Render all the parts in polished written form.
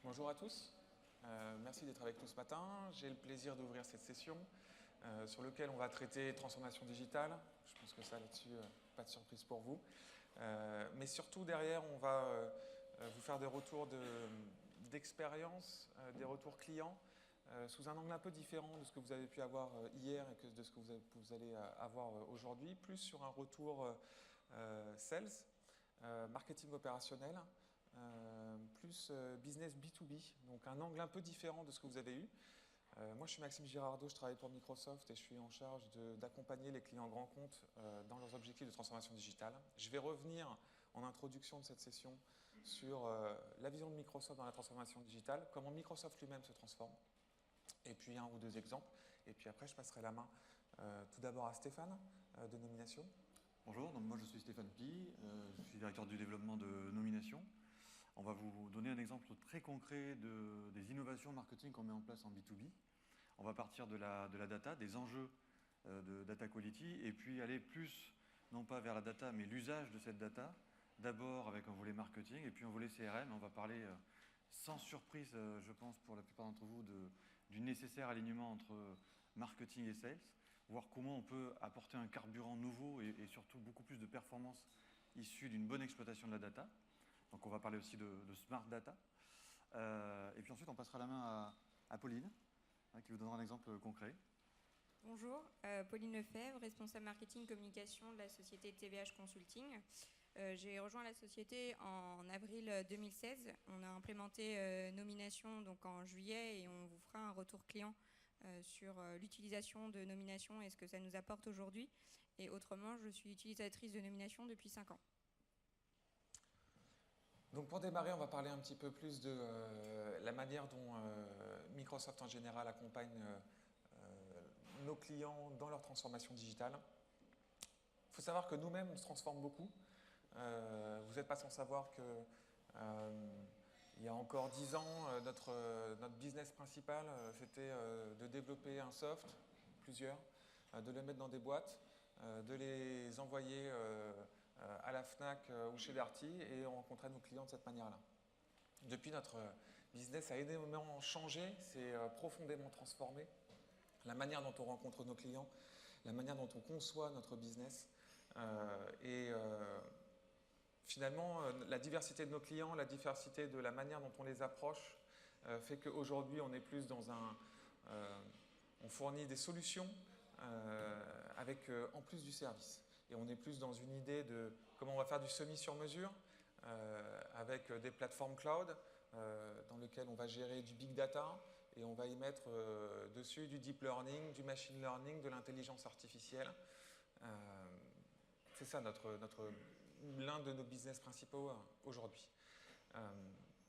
Bonjour à tous, merci d'être avec nous ce matin. J'ai le plaisir d'ouvrir cette session sur laquelle on va traiter transformation digitale. Je pense que ça là-dessus, pas de surprise pour vous. Mais surtout derrière, on va vous faire des retours d'expérience, des retours clients, sous un angle un peu différent de ce que vous avez pu avoir hier et que de ce que vous allez avoir aujourd'hui, plus sur un retour sales, marketing opérationnel, plus business B2B, donc un angle un peu différent de ce que vous avez eu. Moi, je suis Maxime Girardot, je travaille pour Microsoft et je suis en charge d'accompagner les clients grands comptes dans leurs objectifs de transformation digitale. Je vais revenir en introduction de cette session sur la vision de Microsoft dans la transformation digitale, comment Microsoft lui-même se transforme, et puis un ou deux exemples. Et puis après, je passerai la main tout d'abord à Stéphane de Nomination. Bonjour, donc moi je suis Stéphane Pi, je suis directeur du développement de Nomination. On va vous donner un exemple très concret des innovations marketing qu'on met en place en B2B. On va partir de la data, des enjeux de data quality, et puis aller plus, non pas vers la data, mais l'usage de cette data. D'abord avec un volet marketing, et puis un volet CRM. On va parler, sans surprise, je pense, pour la plupart d'entre vous, du nécessaire alignement entre marketing et sales, voir comment on peut apporter un carburant nouveau et surtout beaucoup plus de performance issue d'une bonne exploitation de la data. Donc on va parler aussi de smart data. Et puis ensuite, on passera la main à Pauline, qui vous donnera un exemple concret. Bonjour, Pauline Lefebvre, responsable marketing communication de la société TVH Consulting. J'ai rejoint la société en avril 2016. On a implémenté Nomination donc en juillet et on vous fera un retour client sur l'utilisation de Nomination et ce que ça nous apporte aujourd'hui. Et autrement, je suis utilisatrice de Nomination depuis 5 ans. Donc pour démarrer, on va parler un petit peu plus de la manière dont Microsoft en général accompagne nos clients dans leur transformation digitale. Il faut savoir que nous-mêmes, on se transforme beaucoup. Vous n'êtes pas sans savoir que il y a encore 10 ans, notre business principal, c'était de développer un soft, plusieurs, de les mettre dans des boîtes, de les envoyer à la FNAC ou chez Darty et on rencontrait nos clients de cette manière-là. Depuis, notre business a énormément changé, s'est profondément transformé. La manière dont on rencontre nos clients, la manière dont on conçoit notre business. Finalement, la diversité de nos clients, la diversité de la manière dont on les approche fait qu'aujourd'hui, on est plus dans on fournit des solutions avec en plus du service. Et on est plus dans une idée de comment on va faire du semi-sur-mesure avec des plateformes cloud dans lesquelles on va gérer du big data et on va y mettre dessus du deep learning, du machine learning, de l'intelligence artificielle. C'est ça l'un de nos business principaux aujourd'hui.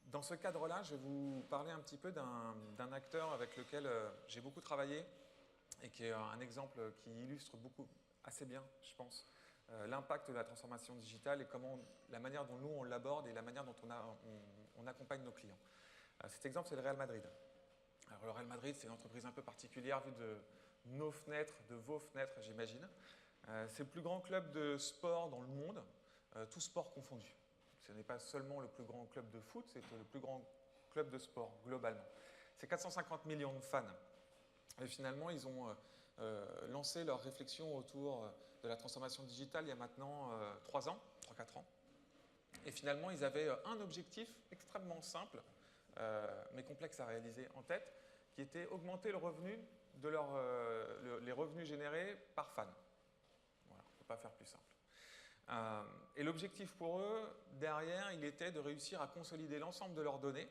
Dans ce cadre-là, je vais vous parler un petit peu d'un acteur avec lequel j'ai beaucoup travaillé et qui est un exemple qui illustre assez bien, je pense, l'impact de la transformation digitale et la manière dont nous on l'aborde et la manière dont on accompagne nos clients. Cet exemple, c'est le Real Madrid. Alors, le Real Madrid, c'est une entreprise un peu particulière vue de nos fenêtres, de vos fenêtres, j'imagine. C'est le plus grand club de sport dans le monde, tout sport confondu. Ce n'est pas seulement le plus grand club de foot, c'est le plus grand club de sport, globalement. C'est 450 millions de fans. Et finalement, ils ont lancé leur réflexion autour de la transformation digitale il y a maintenant 3 ans, 3-4 ans. Et finalement, ils avaient un objectif extrêmement simple, mais complexe à réaliser en tête, qui était augmenter le revenu les revenus générés par fan. Voilà, on ne peut pas faire plus simple. Et l'objectif pour eux, derrière, il était de réussir à consolider l'ensemble de leurs données,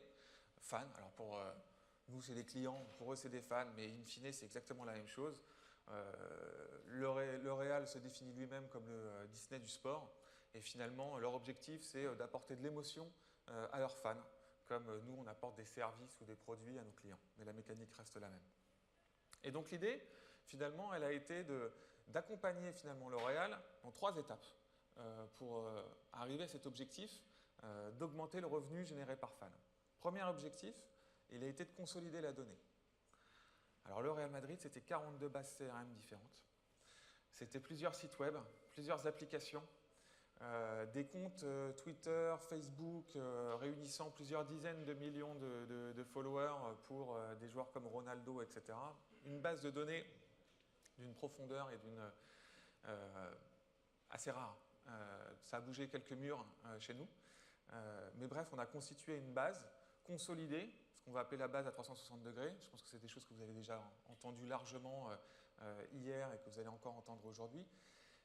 fans. Alors pour nous, c'est des clients, pour eux, c'est des fans, mais in fine, c'est exactement la même chose. Le Real se définit lui-même comme le Disney du sport, et finalement, leur objectif, c'est d'apporter de l'émotion à leurs fans, comme nous, on apporte des services ou des produits à nos clients. Mais la mécanique reste la même. Et donc l'idée, finalement, elle a été d'accompagner finalement L'Oréal en 3 étapes pour arriver à cet objectif d'augmenter le revenu généré par fan. Premier objectif, il a été de consolider la donnée. Alors le Real Madrid, c'était 42 bases CRM différentes. C'était plusieurs sites web, plusieurs applications, des comptes Twitter, Facebook réunissant plusieurs dizaines de millions de followers pour des joueurs comme Ronaldo, etc. Une base de données d'une profondeur et d'une assez rare. Ça a bougé quelques murs chez nous. Mais bref, on a constitué une base consolidée, ce qu'on va appeler la base à 360 degrés. Je pense que c'est des choses que vous avez déjà entendues largement hier et que vous allez encore entendre aujourd'hui.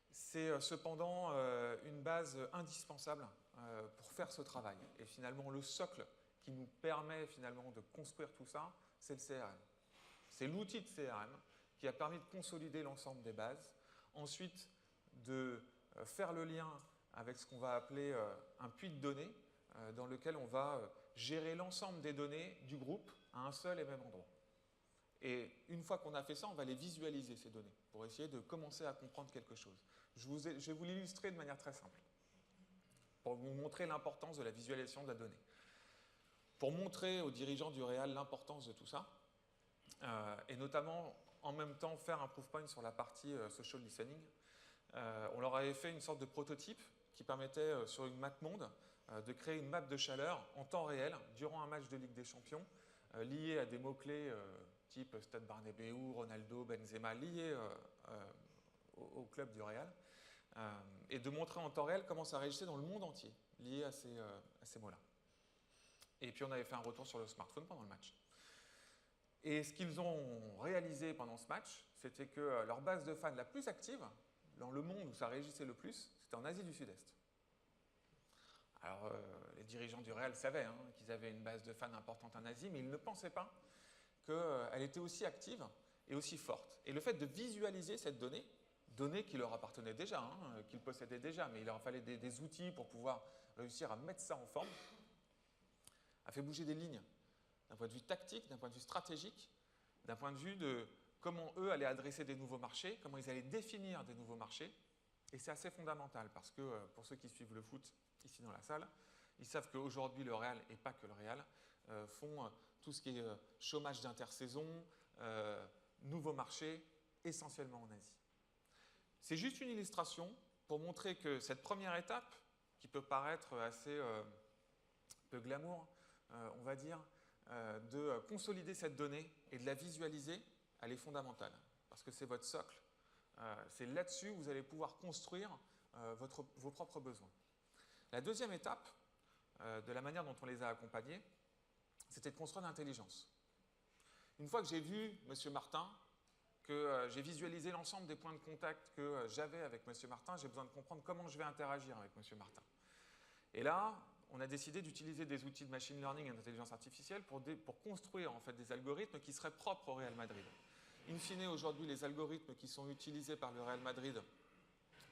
C'est cependant une base indispensable pour faire ce travail. Et finalement, le socle qui nous permet finalement de construire tout ça, c'est le CRM. C'est l'outil de CRM qui a permis de consolider l'ensemble des bases. Ensuite, de faire le lien avec ce qu'on va appeler un puits de données dans lequel on va gérer l'ensemble des données du groupe à un seul et même endroit. Et une fois qu'on a fait ça, on va les visualiser, ces données, pour essayer de commencer à comprendre quelque chose. Je vais vous l'illustrer de manière très simple, pour vous montrer l'importance de la visualisation de la donnée. Pour montrer aux dirigeants du Real l'importance de tout ça, et notamment en même temps faire un proof point sur la partie social listening, on leur avait fait une sorte de prototype qui permettait sur une map monde de créer une map de chaleur en temps réel durant un match de Ligue des Champions lié à des mots-clés type Stade Bernabéu, Ronaldo, Benzema, liés au club du Real, et de montrer en temps réel comment ça réagissait dans le monde entier lié à ces mots-là. Et puis on avait fait un retour sur le smartphone pendant le match. Et ce qu'ils ont réalisé pendant ce match, c'était que leur base de fans la plus active, dans le monde où ça réagissait le plus, c'était en Asie du Sud-Est. Alors, les dirigeants du Real savaient qu'ils avaient une base de fans importante en Asie, mais ils ne pensaient pas qu'elle était aussi active et aussi forte. Et le fait de visualiser cette donnée qui leur appartenait déjà, qu'ils possédaient déjà, mais il leur fallait des outils pour pouvoir réussir à mettre ça en forme, a fait bouger des lignes, d'un point de vue tactique, d'un point de vue stratégique, d'un point de vue de comment eux allaient adresser des nouveaux marchés, comment ils allaient définir des nouveaux marchés. Et c'est assez fondamental parce que pour ceux qui suivent le foot ici dans la salle, ils savent qu'aujourd'hui le Real, et pas que le Real, font tout ce qui est chômage d'intersaison, nouveaux marchés, essentiellement en Asie. C'est juste une illustration pour montrer que cette première étape, qui peut paraître assez peu glamour, on va dire, de consolider cette donnée et de la visualiser, elle est fondamentale, parce que c'est votre socle. C'est là-dessus que vous allez pouvoir construire vos propres besoins. La deuxième étape, de la manière dont on les a accompagnés, c'était de construire l'intelligence. Une fois que j'ai vu M. Martin, que j'ai visualisé l'ensemble des points de contact que j'avais avec M. Martin, j'ai besoin de comprendre comment je vais interagir avec M. Martin. Et là, on a décidé d'utiliser des outils de machine learning et d'intelligence artificielle pour construire en fait, des algorithmes qui seraient propres au Real Madrid. In fine, aujourd'hui, les algorithmes qui sont utilisés par le Real Madrid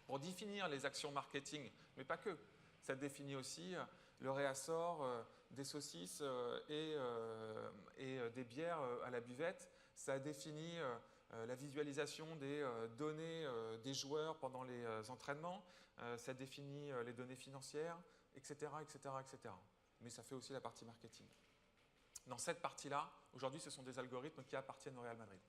pour définir les actions marketing, mais pas que, ça définit aussi le réassort des saucisses et des bières à la buvette, ça définit la visualisation des données des joueurs pendant les entraînements, ça définit les données financières, etc., etc., etc. Mais ça fait aussi la partie marketing. Dans cette partie-là, aujourd'hui, ce sont des algorithmes qui appartiennent au Real Madrid.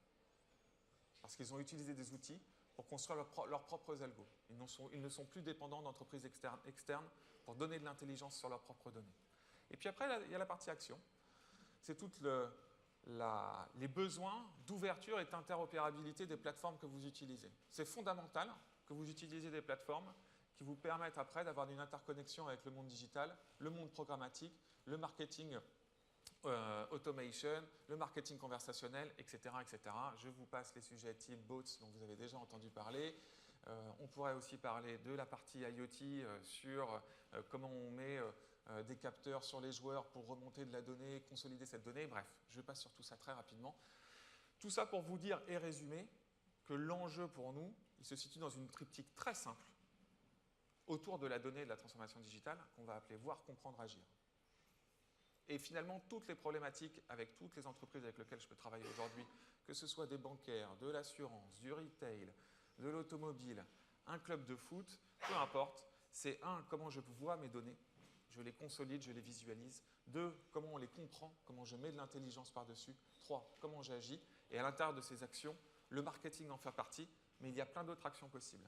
Parce qu'ils ont utilisé des outils pour construire leurs propres algos. Ils ne sont plus dépendants d'entreprises externes pour donner de l'intelligence sur leurs propres données. Et puis après, il y a la partie action. C'est toutes les besoins d'ouverture et d'interopérabilité des plateformes que vous utilisez. C'est fondamental que vous utilisiez des plateformes qui vous permettent après d'avoir une interconnexion avec le monde digital, le monde programmatique, le marketing automation, le marketing conversationnel, etc., etc. Je vous passe les sujets type bots dont vous avez déjà entendu parler. On pourrait aussi parler de la partie IoT sur comment on met des capteurs sur les joueurs pour remonter de la donnée, consolider cette donnée. Bref, je passe sur tout ça très rapidement. Tout ça pour vous dire et résumer que l'enjeu pour nous, il se situe dans une triptyque très simple autour de la donnée et de la transformation digitale qu'on va appeler voir, comprendre, agir. Et finalement, toutes les problématiques avec toutes les entreprises avec lesquelles je peux travailler aujourd'hui, que ce soit des bancaires, de l'assurance, du retail, de l'automobile, un club de foot, peu importe, c'est comment je vois mes données, je les consolide, je les visualise. 2, comment on les comprend, comment je mets de l'intelligence par-dessus. 3, comment j'agis. Et à l'intérieur de ces actions, le marketing en fait partie, mais il y a plein d'autres actions possibles.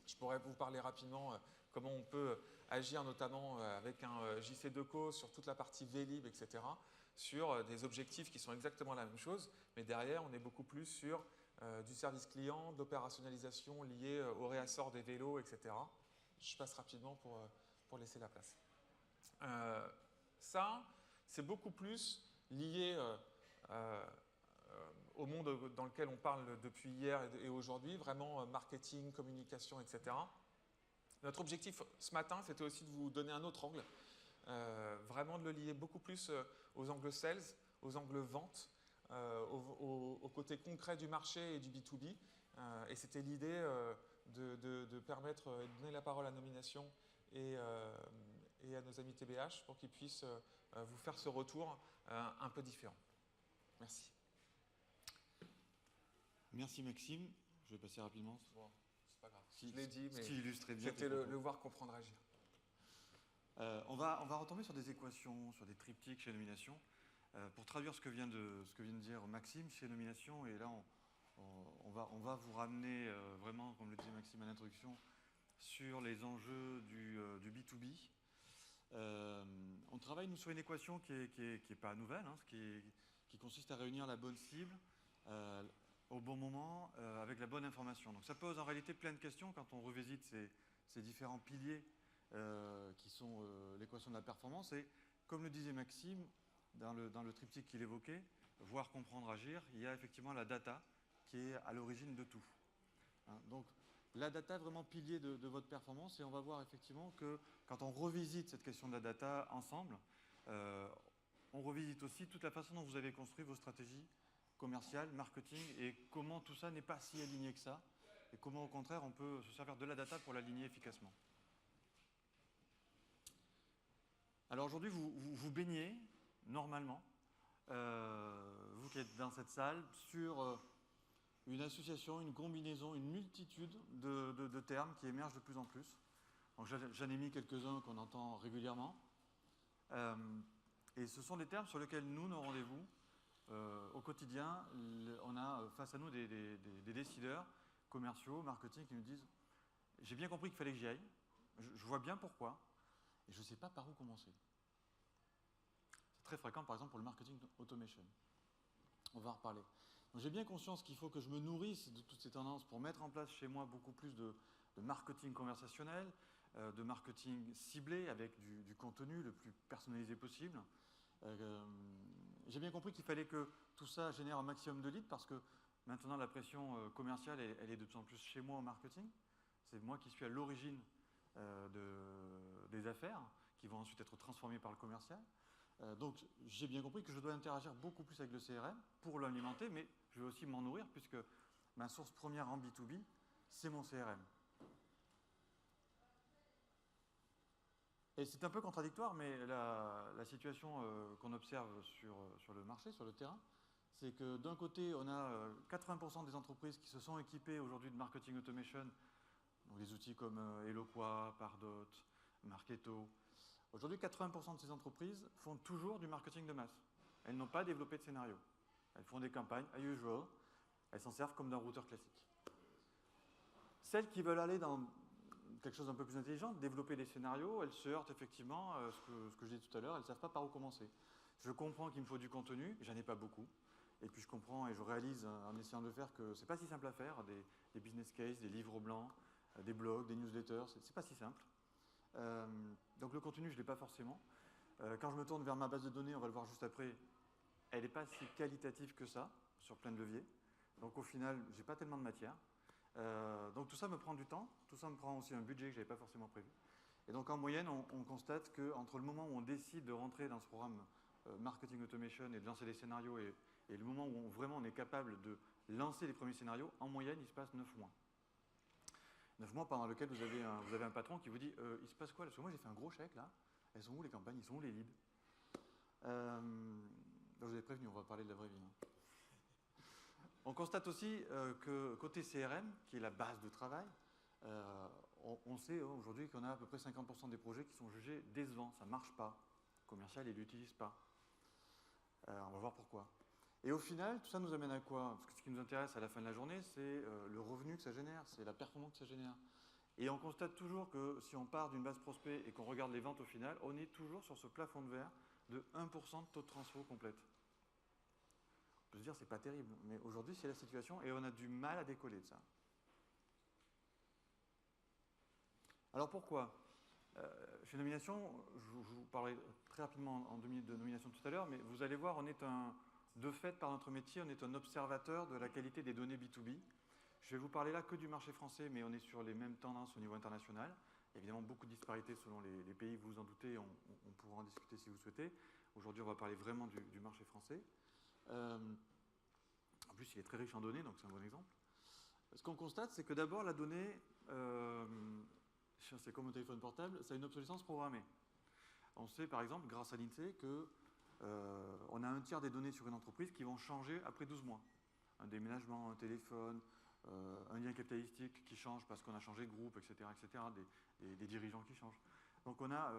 Je pourrais vous parler rapidement comment on peut agir notamment avec un JC2Co sur toute la partie Vlib, etc., sur des objectifs qui sont exactement la même chose, mais derrière, on est beaucoup plus sur du service client, de l'opérationnalisation liée au réassort des vélos, etc. Je passe rapidement pour laisser la place. Ça, c'est beaucoup plus lié au monde dans lequel on parle depuis hier et aujourd'hui, vraiment marketing, communication, etc. Notre objectif ce matin, c'était aussi de vous donner un autre angle, vraiment de le lier beaucoup plus aux angles sales, aux angles vente, au côté concret du marché et du B2B. Et c'était l'idée de permettre de donner la parole à Nomination et à nos amis TBH pour qu'ils puissent vous faire ce retour un peu différent. Merci. Merci Maxime. Je vais passer rapidement. Bon, c'est pas grave. Je l'ai dit, mais ce qui illustrait bien. C'était le voir comprendre agir. On va retomber sur des équations, sur des triptyques chez Nomination. Pour traduire ce que vient de dire Maxime chez Nomination, et là on va vous ramener vraiment, comme le disait Maxime à l'introduction, sur les enjeux du B2B. On travaille nous sur une équation qui est pas nouvelle, hein, qui consiste à réunir la bonne cible au bon moment avec la bonne information. Donc ça pose en réalité plein de questions quand on revisite ces différents piliers qui sont l'équation de la performance. Et comme le disait Maxime, dans le triptyque qu'il évoquait, voir, comprendre, agir, il y a effectivement la data qui est à l'origine de tout. Hein, donc la data est vraiment pilier de votre performance, et on va voir effectivement que quand on revisite cette question de la data ensemble, on revisite aussi toute la façon dont vous avez construit vos stratégies commerciales, marketing, et comment tout ça n'est pas si aligné que ça, et comment au contraire on peut se servir de la data pour l'aligner efficacement. Alors aujourd'hui, vous baignez normalement, vous qui êtes dans cette salle, sur une association, une combinaison, une multitude de termes qui émergent de plus en plus. Donc j'en ai mis quelques-uns qu'on entend régulièrement. Et ce sont des termes sur lesquels nous, nos rendez-vous, au quotidien, on a face à nous des décideurs commerciaux, marketing, qui nous disent « J'ai bien compris qu'il fallait que j'y aille, je vois bien pourquoi, et je ne sais pas par où commencer. » C'est très fréquent, par exemple, pour le marketing automation. On va en reparler. Donc j'ai bien conscience qu'il faut que je me nourrisse de toutes ces tendances pour mettre en place chez moi beaucoup plus de marketing conversationnel, de marketing ciblé avec du contenu le plus personnalisé possible. J'ai bien compris qu'il fallait que tout ça génère un maximum de leads, parce que maintenant la pression commerciale, elle est de plus en plus chez moi au marketing. C'est moi qui suis à l'origine des affaires qui vont ensuite être transformées par le commercial. Donc j'ai bien compris que je dois interagir beaucoup plus avec le CRM pour l'alimenter, mais je vais aussi m'en nourrir, puisque ma source première en B2B, c'est mon CRM. Et c'est un peu contradictoire, mais la situation qu'on observe sur le marché, sur le terrain, c'est que d'un côté, on a 80% des entreprises qui se sont équipées aujourd'hui de marketing automation, donc des outils comme Eloqua, Pardot, Marketo. Aujourd'hui, 80% de ces entreprises font toujours du marketing de masse. Elles n'ont pas développé de scénario. Elles font des campagnes, as usual. Elles s'en servent comme d'un routeur classique. Celles qui veulent aller dans quelque chose d'un peu plus intelligent, développer des scénarios, elles se heurtent effectivement à ce que je disais tout à l'heure, elles ne savent pas par où commencer. Je comprends qu'il me faut du contenu, j'en ai pas beaucoup. Et puis je comprends et je réalise en essayant de le faire que ce n'est pas si simple à faire, des business cases, des livres blancs, des blogs, des newsletters, c'est pas si simple. Donc le contenu, je ne l'ai pas forcément. Quand je me tourne vers ma base de données, on va le voir juste après, elle n'est pas si qualitative que ça, sur plein de leviers. Donc au final, je n'ai pas tellement de matière. Donc tout ça me prend du temps, tout ça me prend aussi un budget que je n'avais pas forcément prévu. Et donc en moyenne, on constate qu'entre le moment où on décide de rentrer dans ce programme marketing automation et de lancer des scénarios et le moment où vraiment on est capable de lancer les premiers scénarios, en moyenne, il se passe 9 mois. 9 mois pendant lesquels vous avez un patron qui vous dit il se passe quoi? Parce que moi j'ai fait un gros chèque là, elles sont où les campagnes, ils sont où les leads? Je vous ai prévenu, on va parler de la vraie vie. Hein. On constate aussi que côté CRM, qui est la base de travail, on sait aujourd'hui qu'on a à peu près 50% des projets qui sont jugés décevants, ça ne marche pas. Le commercial, il ne l'utilise pas. On va voir pourquoi. Et au final, tout ça nous amène à quoi? Parce que ce qui nous intéresse à la fin de la journée, c'est le revenu que ça génère, c'est la performance que ça génère. Et on constate toujours que si on part d'une base prospect et qu'on regarde les ventes au final, on est toujours sur ce plafond de verre de 1% de taux de transfo complète. On peut se dire c'est pas terrible, mais aujourd'hui c'est la situation et on a du mal à décoller de ça. Alors pourquoi chez Nomination, je vous parlerai très rapidement en 2 minutes de Nomination tout à l'heure, mais vous allez voir, de fait par notre métier, on est un observateur de la qualité des données B2B. Je vais vous parler là que du marché français, mais on est sur les mêmes tendances au niveau international. Évidemment, beaucoup de disparités selon les pays, vous vous en doutez, on pourra en discuter si vous souhaitez. Aujourd'hui, on va parler vraiment du marché français. En plus, il est très riche en données, donc c'est un bon exemple. Ce qu'on constate, c'est que d'abord, la donnée, c'est comme au téléphone portable, ça a une obsolescence programmée. On sait, par exemple, grâce à l'INSEE, qu'on a un tiers des données sur une entreprise qui vont changer après 12 mois. Un déménagement, un téléphone, un lien capitalistique qui change parce qu'on a changé de groupe, etc., etc., des dirigeants qui changent. Donc on a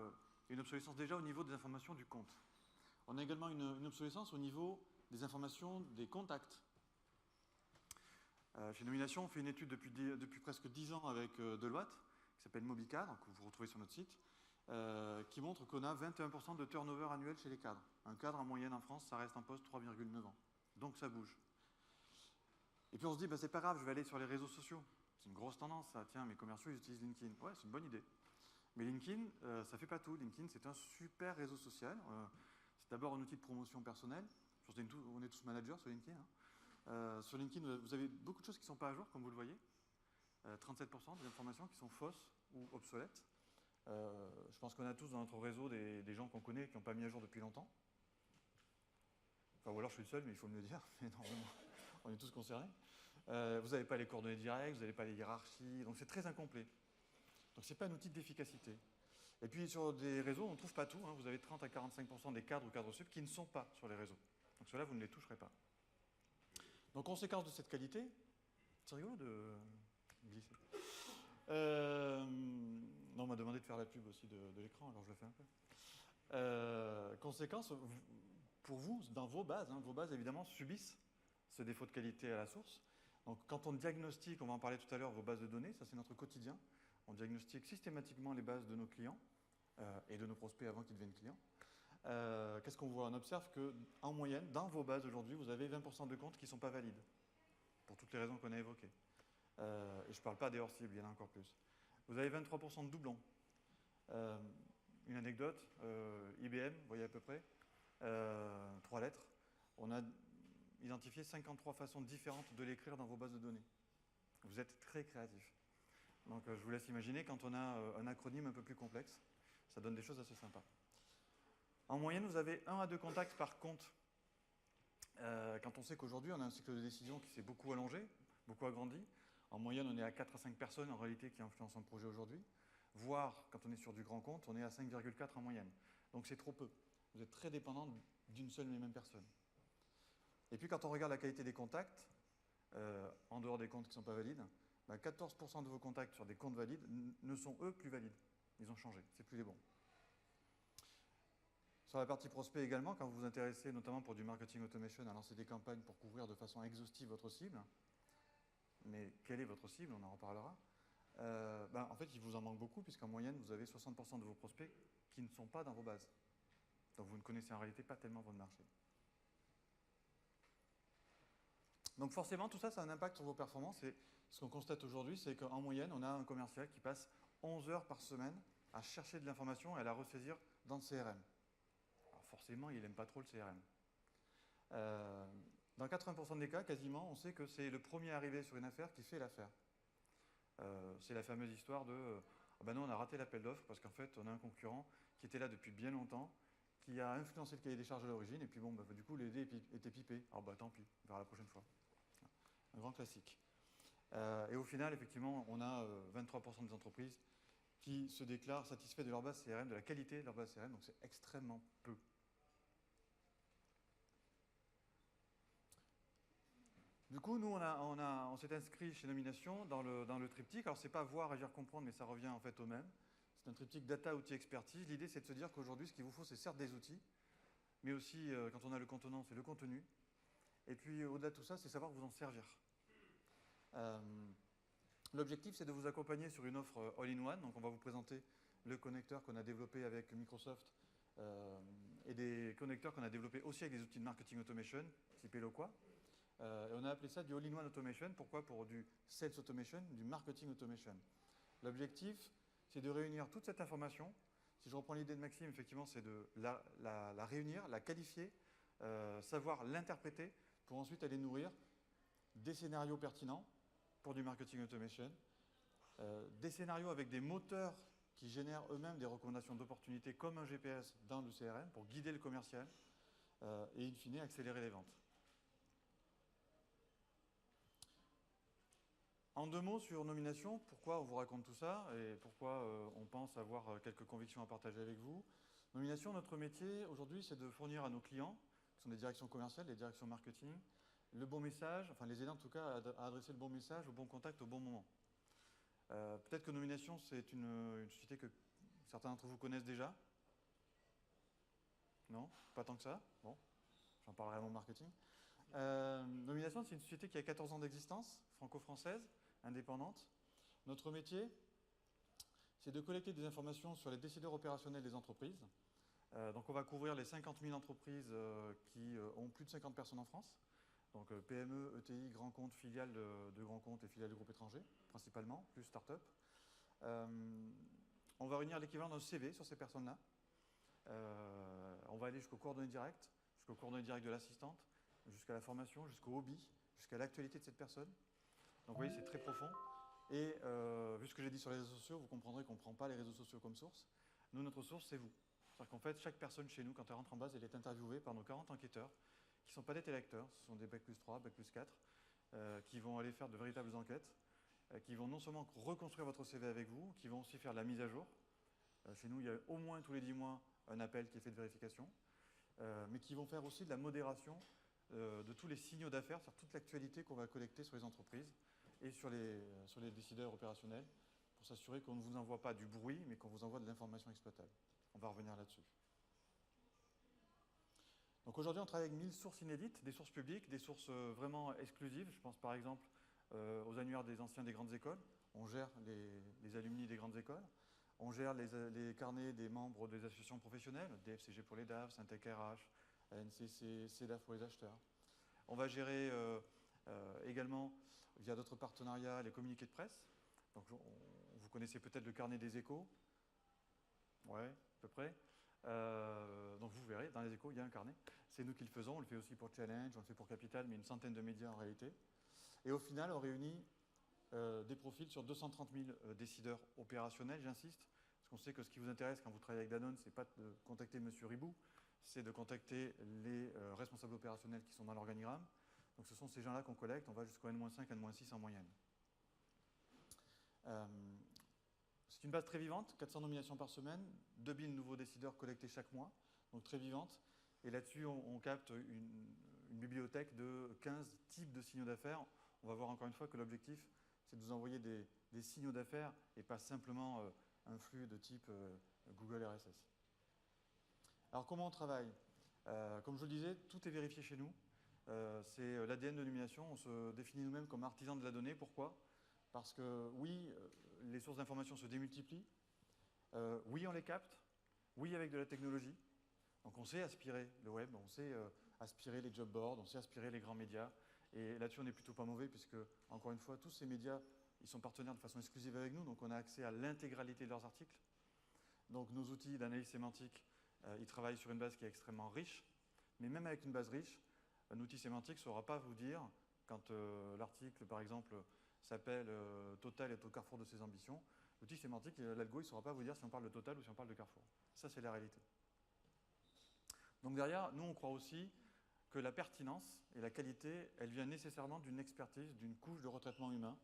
une obsolescence déjà au niveau des informations du compte. On a également une obsolescence au niveau des informations des contacts. Chez Nomination, on fait une étude depuis presque 10 ans avec Deloitte, qui s'appelle Mobicadre, que vous retrouvez sur notre site, qui montre qu'on a 21% de turnover annuel chez les cadres. Un cadre en moyenne en France, ça reste en poste 3,9 ans. Donc ça bouge. Et puis on se dit, bah, c'est pas grave, je vais aller sur les réseaux sociaux. C'est une grosse tendance, ça. Tiens, mes commerciaux, ils utilisent LinkedIn. Ouais, c'est une bonne idée. Mais LinkedIn, ça fait pas tout. LinkedIn, c'est un super réseau social. C'est d'abord un outil de promotion personnelle. On est tous managers sur LinkedIn. Hein. Sur LinkedIn, vous avez beaucoup de choses qui ne sont pas à jour, comme vous le voyez. 37% des informations qui sont fausses ou obsolètes. Je pense qu'on a tous dans notre réseau des gens qu'on connaît qui n'ont pas mis à jour depuis longtemps. Enfin, ou alors je suis le seul, mais il faut me le dire. Mais normalement, on est tous concernés. Vous n'avez pas les coordonnées directes, vous n'avez pas les hiérarchies, donc c'est très incomplet. Donc ce n'est pas un outil d'efficacité. Et puis sur des réseaux, on ne trouve pas tout. Hein. Vous avez 30 à 45% des cadres ou cadres sup qui ne sont pas sur les réseaux. Donc ceux-là, vous ne les toucherez pas. Donc conséquence de cette qualité, c'est rigolo de glisser. Non, on m'a demandé de faire la pub aussi de l'écran, alors je le fais un peu. Conséquence, pour vous, dans vos bases évidemment subissent ce défaut de qualité à la source. Donc quand on diagnostique, on va en parler tout à l'heure, vos bases de données, ça c'est notre quotidien. On diagnostique systématiquement les bases de nos clients et de nos prospects avant qu'ils deviennent clients. Qu'est-ce qu'on voit? On observe qu'en moyenne, dans vos bases aujourd'hui, vous avez 20% de comptes qui ne sont pas valides, pour toutes les raisons qu'on a évoquées. Et je ne parle pas des hors-cibles, il y en a encore plus. Vous avez 23% de doublons. Une anecdote, IBM, vous voyez à peu près, 3 lettres. On a identifié 53 façons différentes de l'écrire dans vos bases de données. Vous êtes très créatifs. Donc je vous laisse imaginer quand on a un acronyme un peu plus complexe, ça donne des choses assez sympas. En moyenne, vous avez 1 à 2 contacts par compte. Quand on sait qu'aujourd'hui, on a un cycle de décision qui s'est beaucoup allongé, beaucoup agrandi. En moyenne, on est à 4 à 5 personnes en réalité qui influencent un projet aujourd'hui. Voire, quand on est sur du grand compte, on est à 5,4 en moyenne. Donc c'est trop peu. Vous êtes très dépendant d'une seule et même personne. Et puis quand on regarde la qualité des contacts, en dehors des comptes qui ne sont pas valides, 14% de vos contacts sur des comptes valides ne sont eux plus valides. Ils ont changé, c'est plus les bons. Sur la partie prospect également, quand vous vous intéressez notamment pour du marketing automation à lancer des campagnes pour couvrir de façon exhaustive votre cible, mais quelle est votre cible? On en reparlera. En fait, il vous en manque beaucoup puisqu'en moyenne, vous avez 60% de vos prospects qui ne sont pas dans vos bases. Donc vous ne connaissez en réalité pas tellement votre marché. Donc forcément, tout ça, ça a un impact sur vos performances. Et ce qu'on constate aujourd'hui, c'est qu'en moyenne, on a un commercial qui passe 11 heures par semaine à chercher de l'information et à la ressaisir dans le CRM. Alors forcément, il n'aime pas trop le CRM. Dans 80% des cas, quasiment, on sait que c'est le premier arrivé sur une affaire qui fait l'affaire. C'est la fameuse histoire de non, on a raté l'appel d'offres parce qu'en fait, on a un concurrent qui était là depuis bien longtemps, qui a influencé le cahier des charges à l'origine, et puis bon, du coup, les dés étaient pipés. Alors tant pis, on verra la prochaine fois. Un grand classique. Et au final, effectivement, on a 23% des entreprises qui se déclarent satisfaits de leur base CRM, de la qualité de leur base CRM, donc c'est extrêmement peu. Du coup, nous, on s'est inscrit chez Nomination dans le triptyque. Alors, ce n'est pas voir, agir, comprendre, mais ça revient en fait au même. C'est un triptyque data, outils, expertise. L'idée, c'est de se dire qu'aujourd'hui, ce qu'il vous faut, c'est certes des outils, mais aussi, quand on a le contenant, c'est le contenu. Et puis, au-delà de tout ça, c'est savoir vous en servir. L'objectif, c'est de vous accompagner sur une offre all-in-one. Donc, on va vous présenter le connecteur qu'on a développé avec Microsoft et des connecteurs qu'on a développés aussi avec des outils de marketing automation, type Eloqua. Et on a appelé ça du all-in-one automation. Pourquoi? Pour du sales automation, du marketing automation. L'objectif, c'est de réunir toute cette information. Si je reprends l'idée de Maxime, effectivement, c'est de la réunir, la qualifier, savoir l'interpréter pour ensuite aller nourrir des scénarios pertinents pour du marketing automation, des scénarios avec des moteurs qui génèrent eux-mêmes des recommandations d'opportunités comme un GPS dans le CRM pour guider le commercial et in fine accélérer les ventes. En 2 mots sur Nomination, pourquoi on vous raconte tout ça et pourquoi on pense avoir quelques convictions à partager avec vous. Nomination, notre métier aujourd'hui, c'est de fournir à nos clients, qui sont des directions commerciales, des directions marketing, le bon message, enfin les aider en tout cas à adresser le bon message au bon contact au bon moment. Peut-être que Nomination, c'est une société que certains d'entre vous connaissent déjà. Non? Pas tant que ça? Bon, j'en parlerai à mon marketing. Nomination, c'est une société qui a 14 ans d'existence, franco-française, indépendante. Notre métier, c'est de collecter des informations sur les décideurs opérationnels des entreprises. Donc on va couvrir les 50 000 entreprises qui ont plus de 50 personnes en France. Donc PME, ETI, grands comptes, filiales de grands comptes et filiales de groupes étrangers, principalement, plus start-up. On va réunir l'équivalent d'un CV sur ces personnes-là. On va aller jusqu'aux coordonnées directes, de l'assistante, jusqu'à la formation, jusqu'au hobby, jusqu'à l'actualité de cette personne. Donc vous voyez, c'est très profond. Et vu ce que j'ai dit sur les réseaux sociaux, vous comprendrez qu'on ne prend pas les réseaux sociaux comme source. Nous, notre source, c'est vous. C'est-à-dire qu'en fait, chaque personne chez nous, quand elle rentre en base, elle est interviewée par nos 40 enquêteurs, qui ne sont pas des téléacteurs, ce sont des Bac+3, Bac+4, qui vont aller faire de véritables enquêtes, qui vont non seulement reconstruire votre CV avec vous, qui vont aussi faire de la mise à jour. Chez nous, il y a au moins tous les 10 mois un appel qui est fait de vérification, mais qui vont faire aussi de la modération de tous les signaux d'affaires, sur toute l'actualité qu'on va collecter sur les entreprises et sur les décideurs opérationnels, pour s'assurer qu'on ne vous envoie pas du bruit, mais qu'on vous envoie de l'information exploitable. On va revenir là-dessus. Donc aujourd'hui, on travaille avec 1000 sources inédites, des sources publiques, des sources vraiment exclusives. Je pense par exemple aux annuaires des anciens des grandes écoles. On gère les alumni des grandes écoles. On gère les carnets des membres des associations professionnelles, DFCG pour les DAF, Syntec RH, NCC, CEDAF pour les acheteurs. On va gérer également, via d'autres partenariats, les communiqués de presse. Donc, vous connaissez peut-être le carnet des échos. Ouais, à peu près. Donc vous verrez, dans les échos, il y a un carnet. C'est nous qui le faisons, on le fait aussi pour Challenge, on le fait pour Capital, mais une centaine de médias en réalité. Et au final, on réunit des profils sur 230 000 décideurs opérationnels, j'insiste, parce qu'on sait que ce qui vous intéresse quand vous travaillez avec Danone, ce n'est pas de contacter M. Ribou, c'est de contacter les responsables opérationnels qui sont dans l'organigramme. Donc ce sont ces gens-là qu'on collecte, on va jusqu'au N-5, N-6 en moyenne. C'est une base très vivante, 400 nominations par semaine, 2000 nouveaux décideurs collectés chaque mois, donc très vivante. Et là-dessus, on capte une bibliothèque de 15 types de signaux d'affaires. On va voir encore une fois que l'objectif, c'est de vous envoyer des signaux d'affaires et pas simplement un flux de type Google RSS. Alors comment on travaille? Comme je vous le disais, tout est vérifié chez nous. C'est l'ADN de Nomination. On se définit nous-mêmes comme artisans de la donnée. Pourquoi? Parce que oui, les sources d'information se démultiplient. Oui, on les capte. Oui, avec de la technologie. Donc on sait aspirer le web, on sait aspirer les job boards, on sait aspirer les grands médias. Et là-dessus, on n'est plutôt pas mauvais puisque, encore une fois, tous ces médias, ils sont partenaires de façon exclusive avec nous. Donc on a accès à l'intégralité de leurs articles. Donc nos outils d'analyse sémantique, ils travaillent sur une base qui est extrêmement riche. Mais même avec une base riche, un outil sémantique ne saura pas vous dire, quand l'article, par exemple, s'appelle Total est au carrefour de ses ambitions, l'outil sémantique, l'algo, il ne saura pas vous dire si on parle de Total ou si on parle de Carrefour. Ça, c'est la réalité. Donc derrière, nous, on croit aussi que la pertinence et la qualité, elle vient nécessairement d'une expertise, d'une couche de retraitement humain.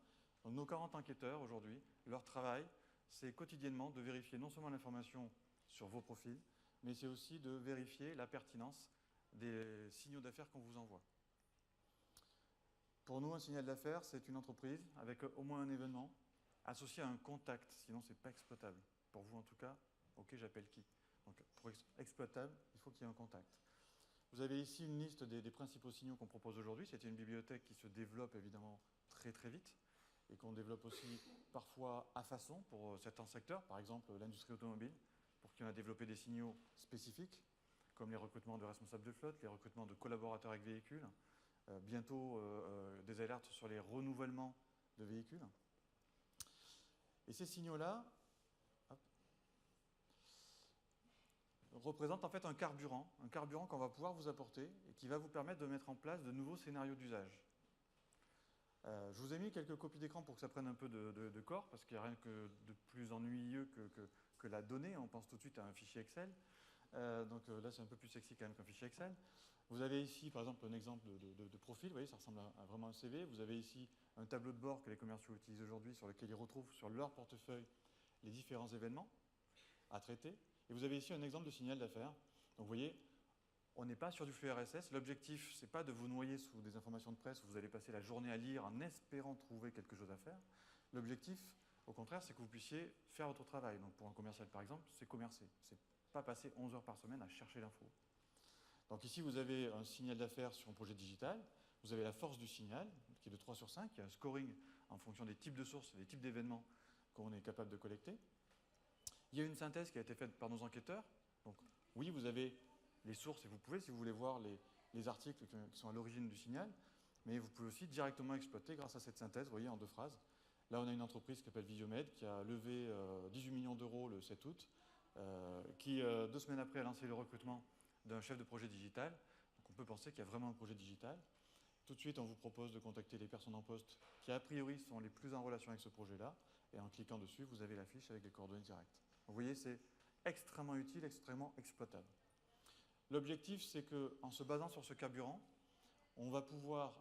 Donc nos 40 enquêteurs, aujourd'hui, leur travail, c'est quotidiennement de vérifier non seulement l'information sur vos profils, mais c'est aussi de vérifier la pertinence des signaux d'affaires qu'on vous envoie. Pour nous, un signal d'affaires, c'est une entreprise avec au moins un événement associé à un contact, sinon ce n'est pas exploitable. Pour vous en tout cas, ok, j'appelle qui? Donc pour être exploitable, il faut qu'il y ait un contact. Vous avez ici une liste des principaux signaux qu'on propose aujourd'hui. C'était une bibliothèque qui se développe évidemment très très vite. et qu'on développe aussi parfois à façon pour certains secteurs, par exemple l'industrie automobile, pour qui on a développé des signaux spécifiques, comme les recrutements de responsables de flotte, les recrutements de collaborateurs avec véhicules, bientôt des alertes sur les renouvellements de véhicules. Et ces signaux-là représentent en fait un carburant qu'on va pouvoir vous apporter et qui va vous permettre de mettre en place de nouveaux scénarios d'usage. Je vous ai mis quelques copies d'écran pour que ça prenne un peu de corps, parce qu'il n'y a rien de plus ennuyeux que la donnée. On pense tout de suite à un fichier Excel. Donc là, c'est un peu plus sexy quand même qu'un fichier Excel. Vous avez ici, par exemple, un exemple de profil. Vous voyez, ça ressemble à vraiment un CV. Vous avez ici un tableau de bord que les commerciaux utilisent aujourd'hui, sur lequel ils retrouvent sur leur portefeuille les différents événements à traiter. Et vous avez ici un exemple de signal d'affaires. Donc vous voyez, on n'est pas sur du flux RSS. L'objectif, ce n'est pas de vous noyer sous des informations de presse où vous allez passer la journée à lire en espérant trouver quelque chose à faire. L'objectif, au contraire, c'est que vous puissiez faire votre travail. Donc pour un commercial, par exemple, c'est commercer. C'est pas passer 11 heures par semaine à chercher l'info. Donc ici, vous avez un signal d'affaires sur un projet digital. Vous avez la force du signal, qui est de 3 sur 5. Il y a un scoring en fonction des types de sources et des types d'événements qu'on est capable de collecter. Il y a une synthèse qui a été faite par nos enquêteurs. Donc oui, vous avez les sources et vous pouvez, si vous voulez voir les articles qui sont à l'origine du signal, mais vous pouvez aussi directement exploiter grâce à cette synthèse, vous voyez, en 2 phrases. Là, on a une entreprise qui s'appelle Visiomed qui a levé 18 millions d'euros le 7 août, qui, 2 semaines après, a lancé le recrutement d'un chef de projet digital. Donc on peut penser qu'il y a vraiment un projet digital. Tout de suite, on vous propose de contacter les personnes en poste qui, a priori, sont les plus en relation avec ce projet-là. Et en cliquant dessus, vous avez la fiche avec les coordonnées directes. Vous voyez, c'est extrêmement utile, extrêmement exploitable. L'objectif, c'est qu'en se basant sur ce carburant, on va pouvoir,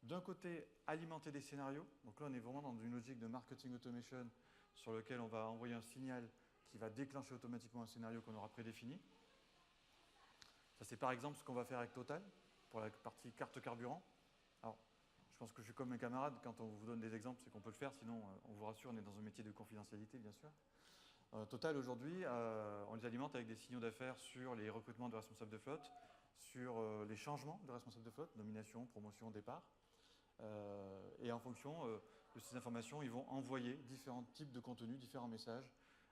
d'un côté, alimenter des scénarios. Donc là, on est vraiment dans une logique de marketing automation sur lequel on va envoyer un signal qui va déclencher automatiquement un scénario qu'on aura prédéfini. Ça, c'est par exemple ce qu'on va faire avec Total pour la partie carte carburant. Alors, je pense que je suis comme mes camarades, quand on vous donne des exemples, c'est qu'on peut le faire, sinon, on vous rassure, on est dans un métier de confidentialité, bien sûr. Total, aujourd'hui, on les alimente avec des signaux d'affaires sur les recrutements de responsables de flotte, sur les changements de responsables de flotte, nomination, promotion, départ. Et en fonction de ces informations, ils vont envoyer différents types de contenus, différents messages,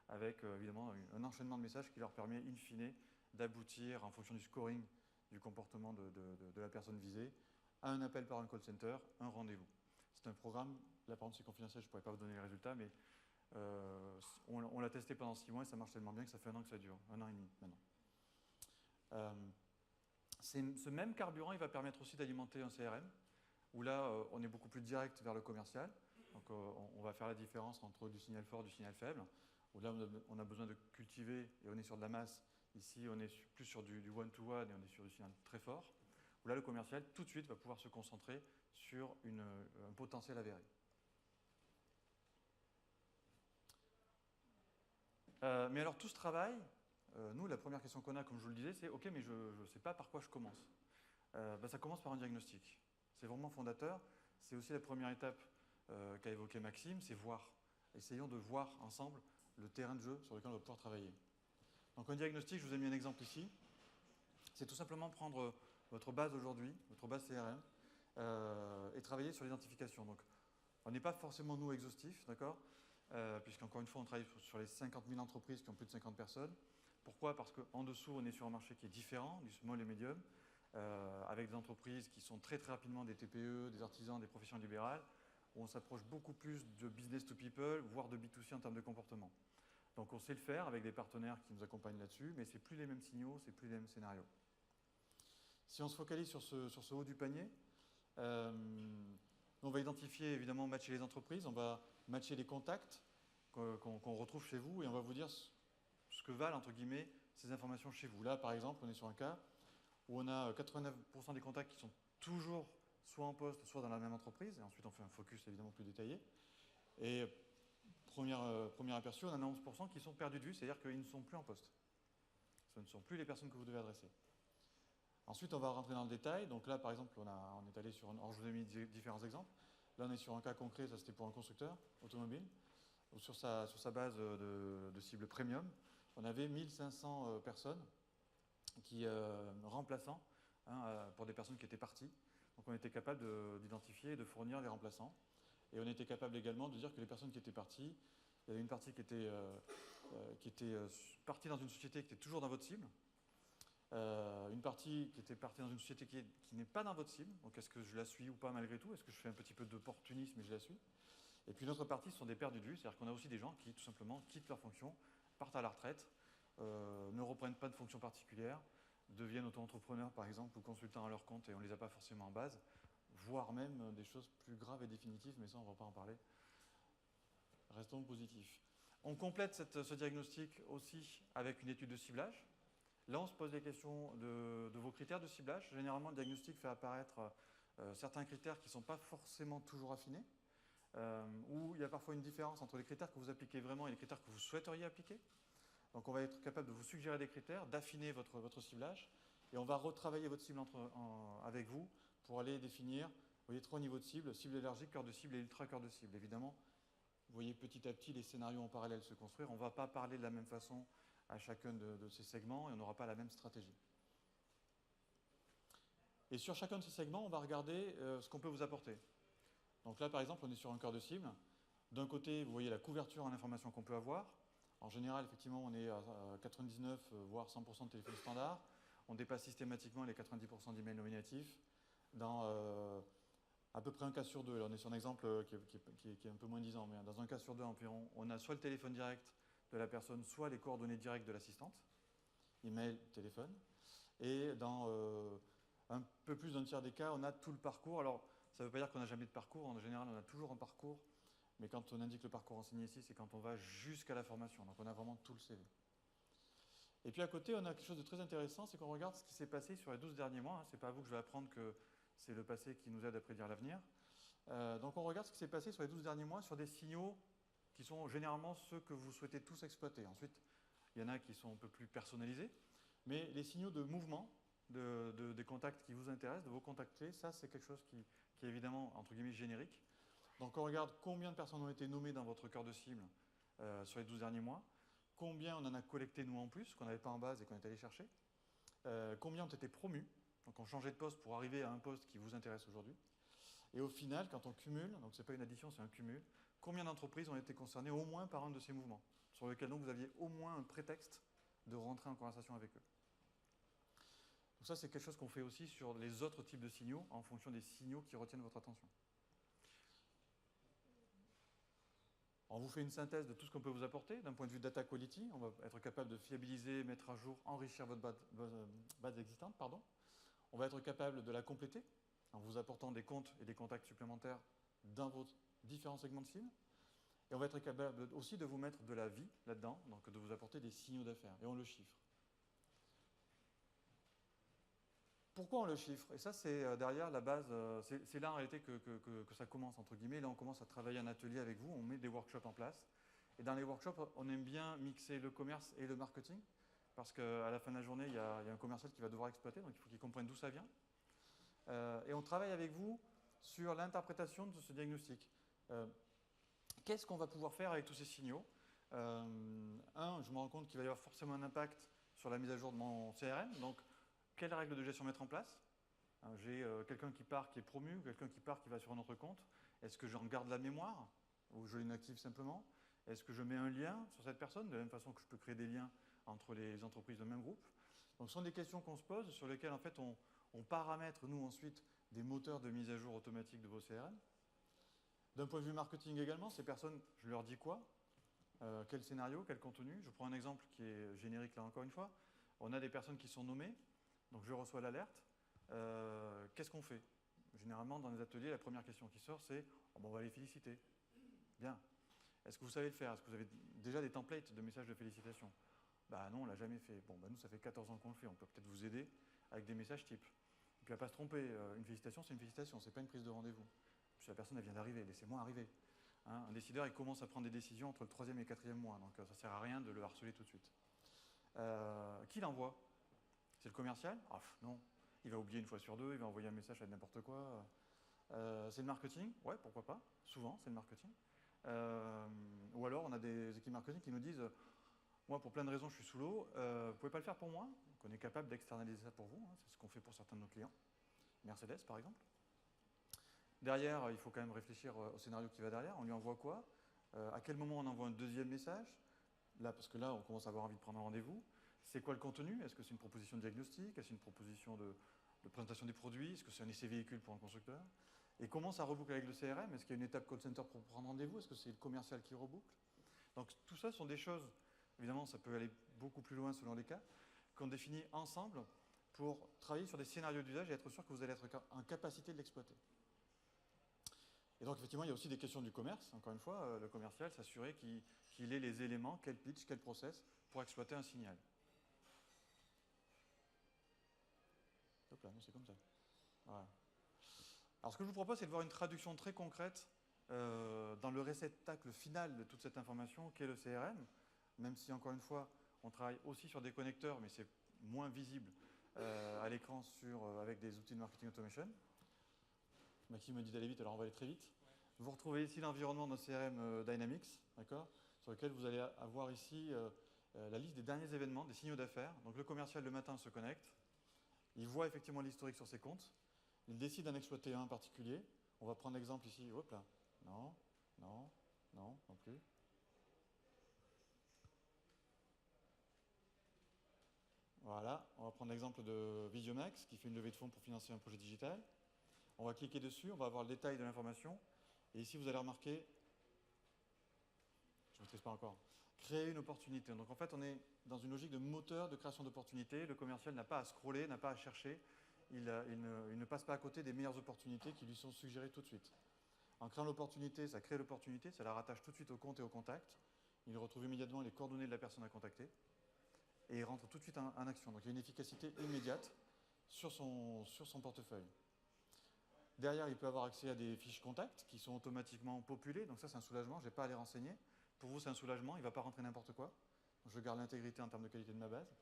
avec évidemment un enchaînement de messages qui leur permet, in fine, d'aboutir, en fonction du scoring du comportement de la personne visée, à un appel par un call center, un rendez-vous. C'est un programme, là par exemple c'est confidentiel, je ne pourrais pas vous donner les résultats, mais on l'a testé pendant 6 mois et ça marche tellement bien que ça fait 1 an que ça dure, 1 an et demi maintenant. Ce même carburant, il va permettre aussi d'alimenter un CRM, où là, on est beaucoup plus direct vers le commercial. Donc, on va faire la différence entre du signal fort et du signal faible, où là, on a besoin de cultiver et on est sur de la masse. Ici, on est plus sur du one-to-one et on est sur du signal très fort, où là, le commercial, tout de suite, va pouvoir se concentrer sur un potentiel avéré. Mais alors, tout ce travail, nous, la première question qu'on a, comme je vous le disais, c'est « Ok, mais je ne sais pas par quoi je commence. » Ça commence par un diagnostic. C'est vraiment fondateur. C'est aussi la première étape qu'a évoqué Maxime, c'est voir. Essayons de voir ensemble le terrain de jeu sur lequel on va pouvoir travailler. Donc un diagnostic, je vous ai mis un exemple ici. C'est tout simplement prendre votre base aujourd'hui, votre base CRM, et travailler sur l'identification. Donc on n'est pas forcément, nous, exhaustifs, d'accord, puisqu'encore une fois, on travaille sur les 50 000 entreprises qui ont plus de 50 personnes. Pourquoi? Parce qu'en dessous, on est sur un marché qui est différent, du small et medium, avec des entreprises qui sont très très rapidement des TPE, des artisans, des professions libérales, où on s'approche beaucoup plus de business to people, voire de B2C en termes de comportement. Donc on sait le faire avec des partenaires qui nous accompagnent là-dessus, mais ce n'est plus les mêmes signaux, ce n'est plus les mêmes scénarios. Si on se focalise sur ce haut du panier, on va identifier, évidemment, matcher les entreprises, on va matcher les contacts qu'on retrouve chez vous et on va vous dire ce que valent, entre guillemets, ces informations chez vous. Là, par exemple, on est sur un cas où on a 89% des contacts qui sont toujours soit en poste, soit dans la même entreprise. Et ensuite, on fait un focus évidemment plus détaillé. Et premier aperçu, on en a 11% qui sont perdus de vue, c'est-à-dire qu'ils ne sont plus en poste. Ce ne sont plus les personnes que vous devez adresser. Ensuite, on va rentrer dans le détail. Donc là, par exemple, on est allé sur alors je vous ai mis différents exemples. Là, on est sur un cas concret, ça c'était pour un constructeur automobile, où sur sa base de cible premium, on avait 1500 personnes qui remplaçants pour des personnes qui étaient parties. Donc on était capable d'identifier et de fournir les remplaçants. Et on était capable également de dire que les personnes qui étaient parties, il y avait une partie qui était partie dans une société qui était toujours dans votre cible, une partie qui était partie dans une société qui n'est pas dans votre cible, donc est-ce que je la suis ou pas malgré tout, est-ce que je fais un petit peu d'opportunisme et je la suis. Et puis l'autre partie, ce sont des perdus de vue, c'est-à-dire qu'on a aussi des gens qui tout simplement quittent leur fonction, partent à la retraite, ne reprennent pas de fonction particulière, deviennent auto-entrepreneurs par exemple ou consultants à leur compte et on ne les a pas forcément en base, voire même des choses plus graves et définitives, mais ça on ne va pas en parler. Restons positifs. On complète ce diagnostic aussi avec une étude de ciblage. Là, on se pose les questions de vos critères de ciblage. Généralement, le diagnostic fait apparaître certains critères qui ne sont pas forcément toujours affinés, où il y a parfois une différence entre les critères que vous appliquez vraiment et les critères que vous souhaiteriez appliquer. Donc, on va être capable de vous suggérer des critères, d'affiner votre ciblage, et on va retravailler votre cible avec vous pour aller définir, vous voyez, 3 niveaux de cible, cible élargie, cœur de cible et ultra cœur de cible. Évidemment, vous voyez petit à petit les scénarios en parallèle se construire. On ne va pas parler de la même façon à chacun de ces segments et on n'aura pas la même stratégie. Et sur chacun de ces segments, on va regarder ce qu'on peut vous apporter. Donc là, par exemple, on est sur un cœur de cible. D'un côté, vous voyez la couverture en information qu'on peut avoir. En général, effectivement, on est à 99, voire 100% de téléphone standard. On dépasse systématiquement les 90% d'emails nominatifs. Dans à peu près un cas sur deux, là on est sur un exemple qui est un peu moins disant, mais dans un cas sur deux environ, on a soit le téléphone direct de la personne, soit les coordonnées directes de l'assistante, email, téléphone. Et dans un peu plus d'un tiers des cas, on a tout le parcours. Alors, ça ne veut pas dire qu'on n'a jamais de parcours. En général, on a toujours un parcours. Mais quand on indique le parcours enseigné ici, c'est quand on va jusqu'à la formation. Donc, on a vraiment tout le CV. Et puis, à côté, on a quelque chose de très intéressant, c'est qu'on regarde ce qui s'est passé sur les 12 derniers mois. Ce n'est pas à vous que je vais apprendre que c'est le passé qui nous aide à prédire l'avenir. Donc, on regarde ce qui s'est passé sur les 12 derniers mois sur des signaux qui sont généralement ceux que vous souhaitez tous exploiter. Ensuite, il y en a qui sont un peu plus personnalisés, mais les signaux de mouvement, des contacts qui vous intéressent, de vos contacts clés, ça c'est quelque chose qui est évidemment, entre guillemets, générique. Donc on regarde combien de personnes ont été nommées dans votre cœur de cible sur les 12 derniers mois, combien on en a collecté nous en plus, qu'on n'avait pas en base et qu'on est allé chercher, combien ont été promus, donc on changeait de poste pour arriver à un poste qui vous intéresse aujourd'hui, et au final, quand on cumule, donc ce n'est pas une addition, c'est un cumul, combien d'entreprises ont été concernées au moins par un de ces mouvements, sur lequel donc vous aviez au moins un prétexte de rentrer en conversation avec eux. Donc ça, c'est quelque chose qu'on fait aussi sur les autres types de signaux, en fonction des signaux qui retiennent votre attention. On vous fait une synthèse de tout ce qu'on peut vous apporter. D'un point de vue data quality, on va être capable de fiabiliser, mettre à jour, enrichir votre base existante. On va être capable de la compléter, en vous apportant des comptes et des contacts supplémentaires dans vos différents segments de cible. Et on va être capable aussi de vous mettre de la vie là-dedans, donc de vous apporter des signaux d'affaires. Et on le chiffre. Pourquoi on le chiffre? Et ça, c'est derrière la base, c'est là en réalité que ça commence, entre guillemets. Là, on commence à travailler un atelier avec vous, on met des workshops en place. Et dans les workshops, on aime bien mixer le commerce et le marketing, parce qu'à la fin de la journée, il y a un commercial qui va devoir exploiter, donc il faut qu'il comprenne d'où ça vient. Et on travaille avec vous sur l'interprétation de ce diagnostic. Qu'est-ce qu'on va pouvoir faire avec tous ces signaux? Je me rends compte qu'il va y avoir forcément un impact sur la mise à jour de mon CRM. Donc, quelles règles de gestion mettre en place? J'ai quelqu'un qui part, qui est promu, quelqu'un qui part, qui va sur un autre compte. Est-ce que j'en garde la mémoire ou je l'inactive simplement? Est-ce que je mets un lien sur cette personne, de la même façon que je peux créer des liens entre les entreprises de même groupe? Donc, ce sont des questions qu'on se pose, sur lesquelles en fait, on paramètre, nous, ensuite, des moteurs de mise à jour automatique de vos CRM. D'un point de vue marketing également, ces personnes, je leur dis quoi? Quel scénario, quel contenu? Je prends un exemple qui est générique là encore une fois. On a des personnes qui sont nommées, donc je reçois l'alerte. Qu'est-ce qu'on fait? Généralement, dans les ateliers, la première question qui sort, c'est on va les féliciter. Bien. Est-ce que vous savez le faire? Est-ce que vous avez déjà des templates de messages de félicitations? Bah non, on ne l'a jamais fait. Bon, bah nous, ça fait 14 ans qu'on le fait. On peut peut-être vous aider avec des messages types. Et puis, à ne pas se tromper, une félicitation, c'est une félicitation, ce n'est pas une prise de rendez-vous. Puis la personne, elle vient d'arriver, laissez-moi arriver. Hein, un décideur, il commence à prendre des décisions entre le 3e et le 4e mois, donc ça ne sert à rien de le harceler tout de suite. Qui l'envoie? C'est le commercial? Non, il va oublier une fois sur deux, il va envoyer un message à n'importe quoi. C'est le marketing? Ouais, pourquoi pas. Souvent, c'est le marketing. Ou alors, on a des équipes marketing qui nous disent moi, pour plein de raisons, je suis sous l'eau, vous ne pouvez pas le faire pour moi? Donc, on est capable d'externaliser ça pour vous, hein, c'est ce qu'on fait pour certains de nos clients. Mercedes, par exemple. Derrière, il faut quand même réfléchir au scénario qui va derrière. On lui envoie quoi? À quel moment on envoie un deuxième message? Là, parce que là, on commence à avoir envie de prendre un rendez-vous. C'est quoi le contenu? Est-ce que c'est une proposition de diagnostic? Est-ce une proposition de présentation des produits? Est-ce que c'est un essai véhicule pour un constructeur? Et comment ça reboucle avec le CRM? Est-ce qu'il y a une étape call center pour prendre rendez-vous? Est-ce que c'est le commercial qui reboucle? Donc tout ça sont des choses, évidemment ça peut aller beaucoup plus loin selon les cas, qu'on définit ensemble pour travailler sur des scénarios d'usage et être sûr que vous allez être en capacité de l'exploiter. Et donc effectivement il y a aussi des questions du commerce, encore une fois, le commercial s'assurer qu'il ait les éléments, quel pitch, quel process pour exploiter un signal. Hop là, non c'est comme ça. Voilà. Alors ce que je vous propose, c'est de voir une traduction très concrète dans le réceptacle final de toute cette information qu'est le CRM, même si encore une fois, on travaille aussi sur des connecteurs, mais c'est moins visible à l'écran avec des outils de marketing automation. Maxime me dit d'aller vite, alors on va aller très vite. Vous retrouvez ici l'environnement de notre CRM Dynamics, d'accord, sur lequel vous allez avoir ici la liste des derniers événements, des signaux d'affaires. Donc le commercial le matin se connecte, il voit effectivement l'historique sur ses comptes. Il décide d'en exploiter un en particulier. On va prendre l'exemple ici. Hop là. Non, non, non, non plus. Voilà. On va prendre l'exemple de Visiomax qui fait une levée de fonds pour financer un projet digital. On va cliquer dessus. On va avoir le détail de l'information. Et ici, vous allez remarquer, je ne maîtrise pas encore, créer une opportunité. Donc en fait, on est dans une logique de moteur de création d'opportunités. Le commercial n'a pas à scroller, n'a pas à chercher. Il ne passe pas à côté des meilleures opportunités qui lui sont suggérées tout de suite. En créant l'opportunité, ça crée l'opportunité, ça la rattache tout de suite au compte et au contact. Il retrouve immédiatement les coordonnées de la personne à contacter et il rentre tout de suite en action. Donc il y a une efficacité immédiate sur son portefeuille. Derrière, il peut avoir accès à des fiches contacts qui sont automatiquement populées. Donc ça, c'est un soulagement, je n'ai pas à les renseigner. Pour vous, c'est un soulagement, il ne va pas rentrer n'importe quoi. Donc je garde l'intégrité en termes de qualité de ma base.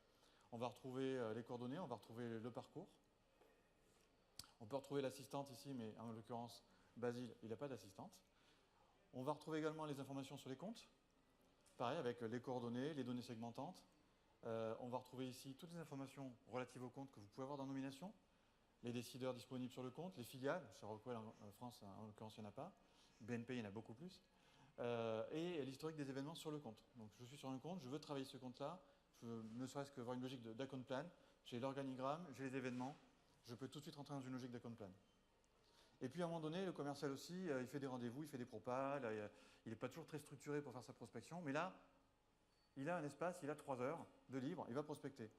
On va retrouver les coordonnées, on va retrouver le parcours. On peut retrouver l'assistante ici, mais en l'occurrence, Basile, il n'a pas d'assistante. On va retrouver également les informations sur les comptes. Pareil, avec les coordonnées, les données segmentantes. On va retrouver ici toutes les informations relatives aux comptes que vous pouvez avoir dans Nomination. Les décideurs disponibles sur le compte, les filiales. Chez Rockwell, en France, en l'occurrence, il n'y en a pas. BNP, il y en a beaucoup plus. Et l'historique des événements sur le compte. Donc, je suis sur un compte, je veux travailler ce compte-là. Je veux ne serait-ce que voir une logique d'account plan. J'ai l'organigramme, j'ai les événements. Je peux tout de suite rentrer dans une logique d'account plan. Et puis à un moment donné, le commercial aussi, il fait des rendez-vous, il fait des propals, il n'est pas toujours très structuré pour faire sa prospection, mais là, il a un espace, il a 3 heures de libre, il va prospecter.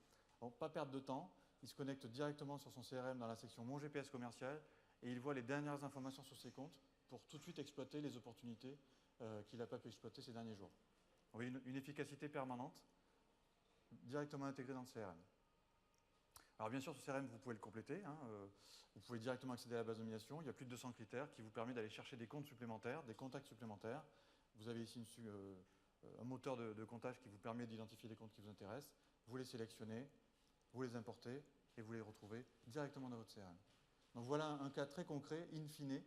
Donc pas perdre de temps, il se connecte directement sur son CRM dans la section Mon GPS commercial et il voit les dernières informations sur ses comptes pour tout de suite exploiter les opportunités qu'il n'a pas pu exploiter ces derniers jours. Vous voyez une efficacité permanente directement intégrée dans le CRM. Alors bien sûr, ce CRM, vous pouvez le compléter. Vous pouvez directement accéder à la base de nomination. Il y a plus de 200 critères qui vous permettent d'aller chercher des comptes supplémentaires, des contacts supplémentaires. Vous avez ici un moteur de comptage qui vous permet d'identifier les comptes qui vous intéressent. Vous les sélectionnez, vous les importez et vous les retrouvez directement dans votre CRM. Donc voilà un cas très concret, in fine,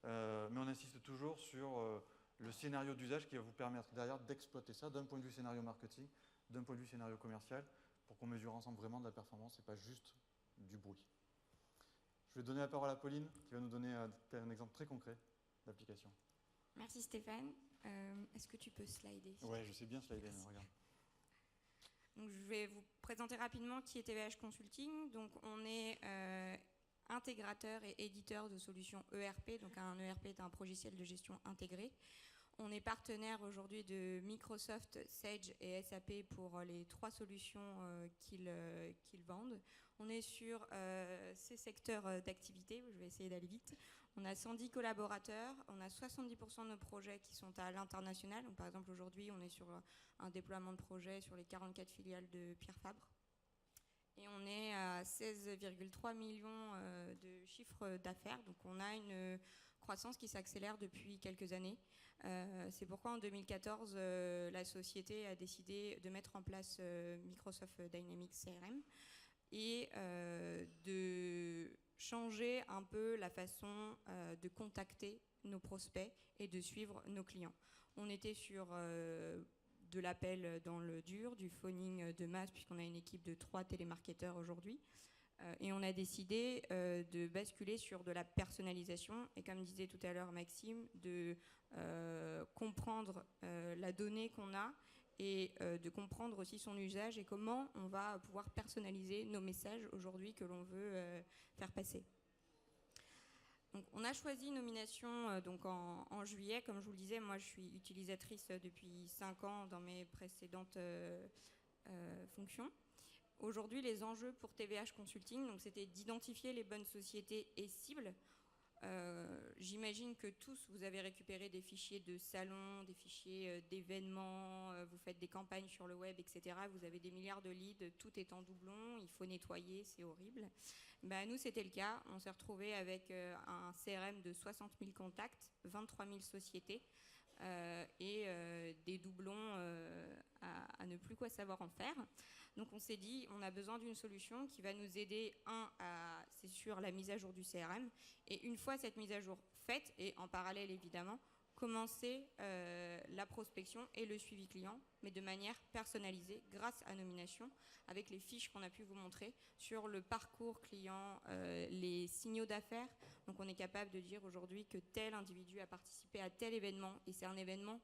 mais on insiste toujours sur le scénario d'usage qui va vous permettre derrière d'exploiter ça d'un point de vue scénario marketing, d'un point de vue scénario commercial, pour qu'on mesure ensemble vraiment de la performance et pas juste du bruit. Je vais donner la parole à Pauline qui va nous donner un exemple très concret d'application. Merci Stéphane. Est-ce que tu peux slider? Oui, je sais bien slider, regarde. Donc, je vais vous présenter rapidement qui est TVH Consulting. Donc, on est intégrateur et éditeur de solutions ERP. Donc un ERP est un logiciel de gestion intégré. On est partenaire aujourd'hui de Microsoft, Sage et SAP pour les 3 solutions qu'ils vendent. On est sur ces secteurs d'activité, je vais essayer d'aller vite. On a 110 collaborateurs, on a 70% de nos projets qui sont à l'international. Donc, par exemple, aujourd'hui, on est sur un déploiement de projet sur les 44 filiales de Pierre Fabre. Et on est à 16,3 millions de chiffres d'affaires. Donc, on a une croissance qui s'accélère depuis quelques années. C'est pourquoi en 2014, la société a décidé de mettre en place Microsoft Dynamics CRM et de changer un peu la façon de contacter nos prospects et de suivre nos clients. On était sur de l'appel dans le dur, du phoning de masse, puisqu'on a une équipe de 3 télémarketeurs aujourd'hui. Et on a décidé de basculer sur de la personnalisation et, comme disait tout à l'heure Maxime, de comprendre la donnée qu'on a et de comprendre aussi son usage et comment on va pouvoir personnaliser nos messages aujourd'hui que l'on veut faire passer. Donc, on a choisi Nomination donc en juillet. Comme je vous le disais, moi je suis utilisatrice depuis 5 ans dans mes précédentes fonctions. Aujourd'hui, les enjeux pour TVH Consulting, donc, c'était d'identifier les bonnes sociétés et cibles. J'imagine que tous, vous avez récupéré des fichiers de salons, des fichiers d'événements, vous faites des campagnes sur le web, etc. Vous avez des milliards de leads, tout est en doublon, il faut nettoyer, c'est horrible. Ben, nous, c'était le cas. On s'est retrouvé avec un CRM de 60 000 contacts, 23 000 sociétés et des doublons à ne plus quoi savoir en faire. Donc on s'est dit, on a besoin d'une solution qui va nous aider, c'est sûr, la mise à jour du CRM. Et une fois cette mise à jour faite, et en parallèle évidemment, commencer la prospection et le suivi client, mais de manière personnalisée grâce à Nomination, avec les fiches qu'on a pu vous montrer sur le parcours client, les signaux d'affaires. Donc on est capable de dire aujourd'hui que tel individu a participé à tel événement, et c'est un événement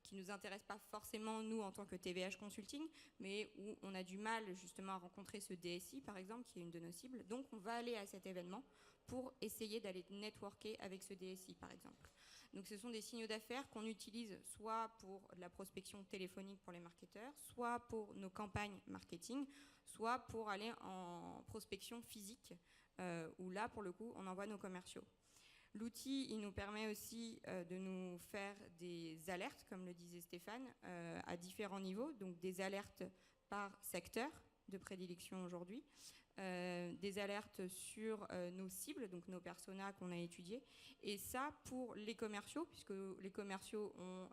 qui ne nous intéresse pas forcément, nous, en tant que TVH Consulting, mais où on a du mal justement à rencontrer ce DSI, par exemple, qui est une de nos cibles. Donc on va aller à cet événement pour essayer d'aller networker avec ce DSI, par exemple. Donc ce sont des signaux d'affaires qu'on utilise soit pour de la prospection téléphonique pour les marketeurs, soit pour nos campagnes marketing, soit pour aller en prospection physique, où là, pour le coup, on envoie nos commerciaux. L'outil, il nous permet aussi de nous faire des alertes, comme le disait Stéphane, à différents niveaux, donc des alertes par secteur de prédilection aujourd'hui, des alertes sur nos cibles, donc nos personas qu'on a étudiés, et ça pour les commerciaux, puisque les commerciaux ont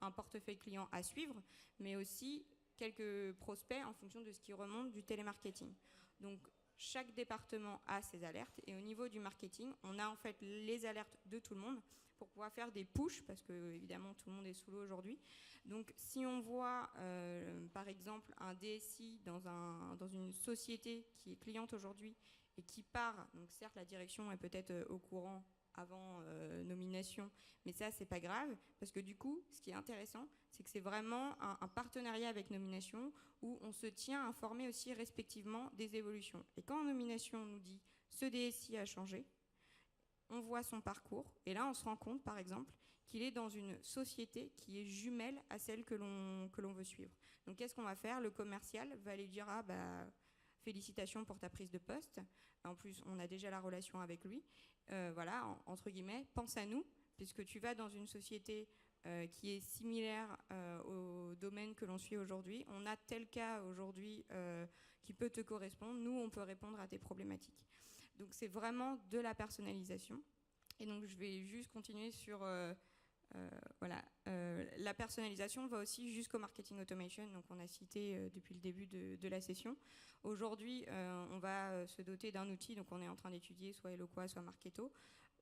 un portefeuille client à suivre, mais aussi quelques prospects en fonction de ce qui remonte du télémarketing. Donc chaque département a ses alertes, et au niveau du marketing, on a en fait les alertes de tout le monde pour pouvoir faire des pushs, parce que évidemment tout le monde est sous l'eau aujourd'hui. Donc si on voit par exemple un DSI dans une société qui est cliente aujourd'hui et qui part, donc certes la direction est peut-être au courant avant Nomination, mais ça c'est pas grave, parce que du coup ce qui est intéressant, c'est que c'est vraiment un partenariat avec Nomination où on se tient informé aussi respectivement des évolutions. Et quand Nomination nous dit ce DSI a changé, on voit son parcours, et là on se rend compte par exemple qu'il est dans une société qui est jumelle à celle que l'on veut suivre. Donc qu'est-ce qu'on va faire? Le commercial va aller dire ah bah félicitations pour ta prise de poste. En plus on a déjà la relation avec lui. Voilà, entre guillemets, pense à nous, puisque tu vas dans une société qui est similaire au domaine que l'on suit aujourd'hui. On a tel cas aujourd'hui qui peut te correspondre. Nous, on peut répondre à tes problématiques. Donc, c'est vraiment de la personnalisation. Et donc, je vais juste continuer sur... voilà, la personnalisation va aussi jusqu'au marketing automation, donc on a cité depuis le début de la session. Aujourd'hui, on va se doter d'un outil, donc on est en train d'étudier soit Eloqua, soit Marketo.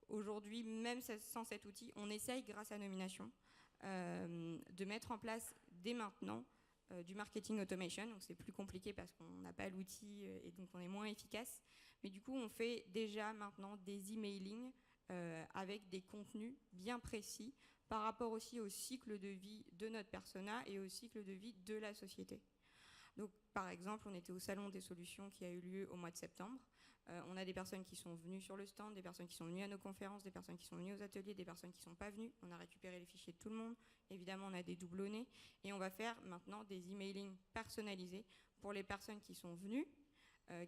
Aujourd'hui, même sans cet outil, on essaye, grâce à Nomination, de mettre en place dès maintenant du marketing automation. Donc c'est plus compliqué parce qu'on n'a pas l'outil et donc on est moins efficace. Mais du coup, on fait déjà maintenant des emailing avec des contenus bien précis par rapport aussi au cycle de vie de notre persona et au cycle de vie de la société. Donc, par exemple, on était au Salon des Solutions qui a eu lieu au mois de septembre. On a des personnes qui sont venues sur le stand, des personnes qui sont venues à nos conférences, des personnes qui sont venues aux ateliers, des personnes qui ne sont pas venues. On a récupéré les fichiers de tout le monde. Évidemment, on a des doublonnés. Et on va faire maintenant des emailing personnalisés pour les personnes qui sont venues,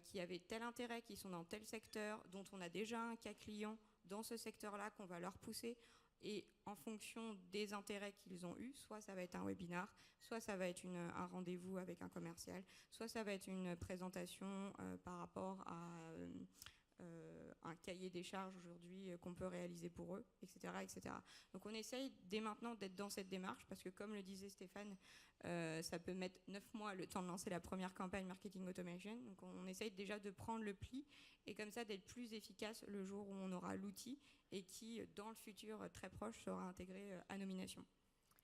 qui avaient tel intérêt, qui sont dans tel secteur, dont on a déjà un cas client dans ce secteur-là qu'on va leur pousser. Et en fonction des intérêts qu'ils ont eus, soit ça va être un webinar, soit ça va être un rendez-vous avec un commercial, soit ça va être une présentation par rapport à un cahier des charges aujourd'hui qu'on peut réaliser pour eux, etc., etc. Donc on essaye dès maintenant d'être dans cette démarche parce que comme le disait Stéphane, ça peut mettre 9 mois le temps de lancer la première campagne marketing automation. Donc on essaye déjà de prendre le pli et comme ça d'être plus efficace le jour où on aura l'outil et qui, dans le futur très proche, sera intégré à Nomination.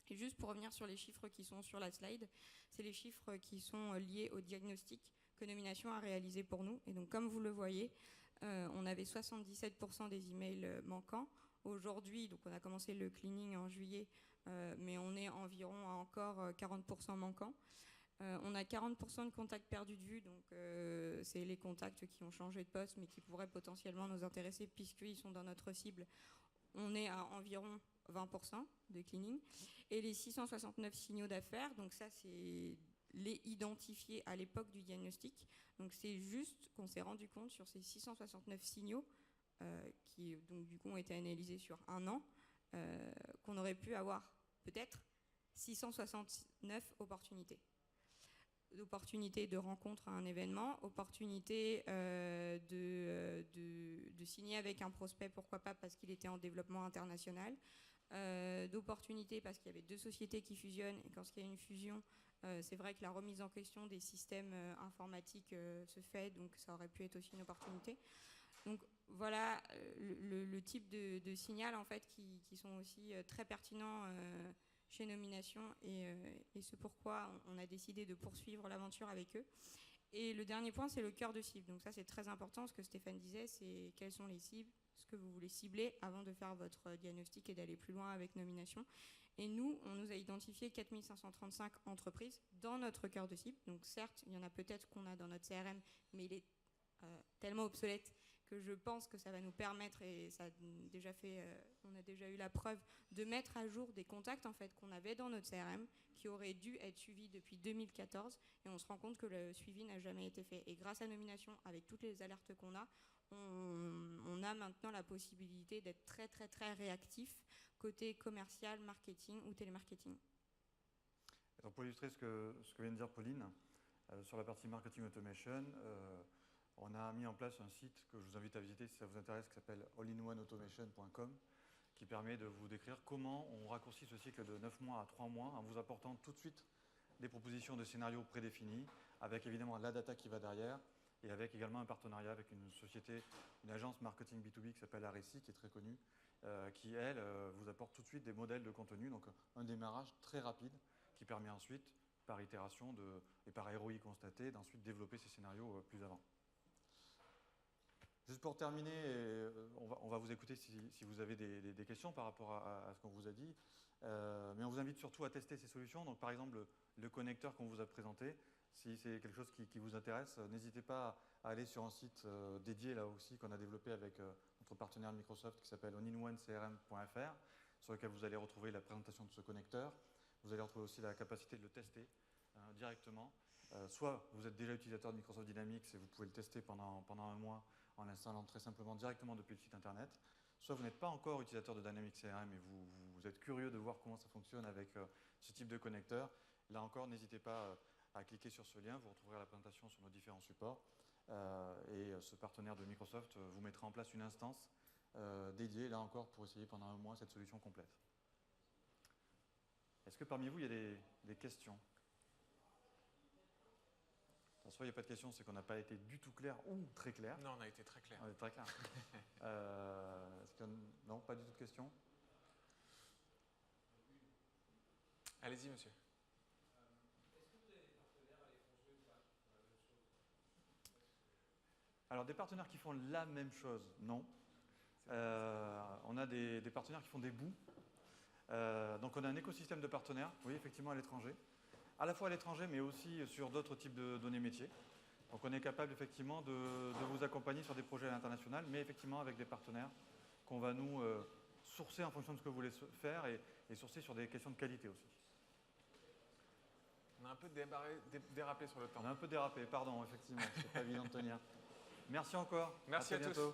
Et juste pour revenir sur les chiffres qui sont sur la slide, c'est les chiffres qui sont liés au diagnostic que Nomination a réalisé pour nous. Et donc, comme vous le voyez, on avait 77% des emails manquants. Aujourd'hui, donc on a commencé le cleaning en juillet, mais on est environ à encore 40% manquants. On a 40% de contacts perdus de vue, donc c'est les contacts qui ont changé de poste, mais qui pourraient potentiellement nous intéresser puisqu'ils sont dans notre cible. On est à environ 20% de cleaning. Et les 669 signaux d'affaires, donc ça c'est les identifiés à l'époque du diagnostic. Donc c'est juste qu'on s'est rendu compte sur ces 669 signaux, qui donc du coup ont été analysés sur un an, qu'on aurait pu avoir peut-être 669 opportunités. D'opportunités de rencontre à un événement, opportunités de signer avec un prospect, pourquoi pas, parce qu'il était en développement international, d'opportunités parce qu'il y avait deux sociétés qui fusionnent, et quand il y a une fusion, c'est vrai que la remise en question des systèmes informatiques se fait, donc ça aurait pu être aussi une opportunité. Donc voilà le type de signal en fait qui sont aussi très pertinents chez Nomination, et c'est pourquoi on a décidé de poursuivre l'aventure avec eux. Et le dernier point, c'est le cœur de cible. Donc ça, c'est très important. Ce que Stéphane disait, c'est quelles sont les cibles, ce que vous voulez cibler avant de faire votre diagnostic et d'aller plus loin avec Nomination. Et nous, on nous a identifié 4535 entreprises dans notre cœur de cible. Donc certes, il y en a peut-être qu'on a dans notre CRM, mais il est tellement obsolète que je pense que ça va nous permettre, et ça a déjà fait, on a déjà eu la preuve, de mettre à jour des contacts en fait, qu'on avait dans notre CRM, qui auraient dû être suivis depuis 2014, et on se rend compte que le suivi n'a jamais été fait. Et grâce à Nomination, avec toutes les alertes qu'on a, on a maintenant la possibilité d'être très très très réactif côté commercial, marketing ou télémarketing. Donc pour illustrer ce que vient de dire Pauline, sur la partie marketing automation, on a mis en place un site que je vous invite à visiter si ça vous intéresse, qui s'appelle allinoneautomation.com, qui permet de vous décrire comment on raccourcit ce cycle de 9 mois à 3 mois en vous apportant tout de suite des propositions de scénarios prédéfinis, avec évidemment la data qui va derrière, et avec également un partenariat avec une société, une agence marketing B2B qui s'appelle Areci, qui est très connue, qui, elle, vous apporte tout de suite des modèles de contenu, donc un démarrage très rapide qui permet ensuite, par itération et par ROI constaté, d'ensuite développer ces scénarios plus avant. Juste pour terminer, on va vous écouter si vous avez des questions par rapport à ce qu'on vous a dit, mais on vous invite surtout à tester ces solutions. Donc par exemple, le connecteur qu'on vous a présenté, si c'est quelque chose qui vous intéresse, n'hésitez pas à aller sur un site dédié là aussi qu'on a développé avec notre partenaire Microsoft qui s'appelle allinoneCRM.fr, sur lequel vous allez retrouver la présentation de ce connecteur. Vous allez retrouver aussi la capacité de le tester directement. Soit vous êtes déjà utilisateur de Microsoft Dynamics et vous pouvez le tester pendant un mois en l'installant très simplement directement depuis le site internet. Soit vous n'êtes pas encore utilisateur de Dynamics CRM et vous êtes curieux de voir comment ça fonctionne avec ce type de connecteur. Là encore, n'hésitez pas à cliquer sur ce lien, vous retrouverez la présentation sur nos différents supports. Et ce partenaire de Microsoft vous mettra en place une instance dédiée, là encore, pour essayer pendant un mois cette solution complète. Est-ce que parmi vous, il y a des questions ? Soit il n'y a pas de questions, c'est qu'on n'a pas été du tout clair ou très clair. Non, on a été très clair. On est très clair. Non, pas du tout de questions. Allez-y, monsieur. Alors, des partenaires qui font la même chose, non. On a des partenaires qui font des bouts. Donc, on a un écosystème de partenaires, oui, effectivement, à l'étranger. À la fois à l'étranger, mais aussi sur d'autres types de données métiers. Donc on est capable effectivement de vous accompagner sur des projets à l'international, mais effectivement avec des partenaires qu'on va nous sourcer en fonction de ce que vous voulez faire et sourcer sur des questions de qualité aussi. On a un peu dérapé sur le temps. On a un peu dérapé, pardon, effectivement, c'est pas évident de tenir. Merci encore. Merci à tous. Bientôt.